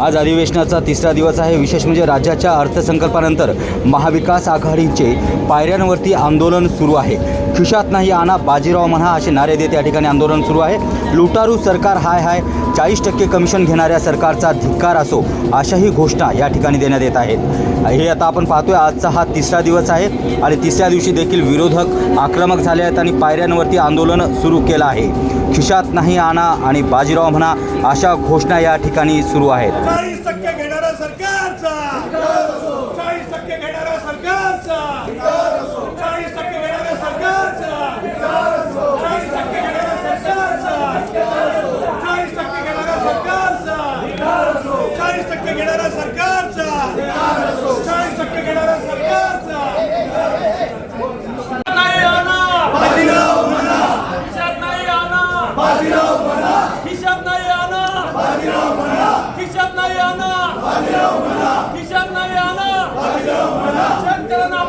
आज अधिवेशनाचा तिसरा दिवस आहे। विशेष म्हणजे राज्याच्या अर्थसंकल्पानंतर महाविकास आघाडीचे पायऱ्यांवरती आंदोलन सुरू आहे। खिशात नाही आणा बाजीराव म्हणा असे नारे देत या ठिकाणी आंदोलन सुरू आहे। लुटारू सरकार हाय हाय, 40% कमिशन घेणाऱ्या सरकारचा धिक्कार असो अशाही घोषणा या ठिकाणी देण्यात येत आहेत। हे आता आपण पाहतोय आजचा हा तिसरा दिवस आहे आणि तिसऱ्या दिवशी देखील विरोधक आक्रमक झाले आहेत आणि पायऱ्यांवरती आंदोलन सुरू केलं आहे। खिशात नाही आणा आणि बाजीराव म्हणा अशा घोषणा या ठिकाणी सुरू आहेत। 40% घेणाऱ्या सरकारचा 40% घेणाऱ्या सरकारचा 40% घेणाऱ्या सरकारचा 40% घेणाऱ्या सरकारचा 40% घेणाऱ्या सरकारचा 40% घेणाऱ्या सरकारचा 40% घेणाऱ्या सरकारचा नाही आणा बाजीराव म्हणा, खिशात नाही आणा बाजीराव म्हणा, खिशात नाही आणा बाजीराव म्हणा, खिशात नाही आणा बाजीराव म्हणा, खिशात नाही आणा बाजीराव म्हणा, शेतकऱ्यांना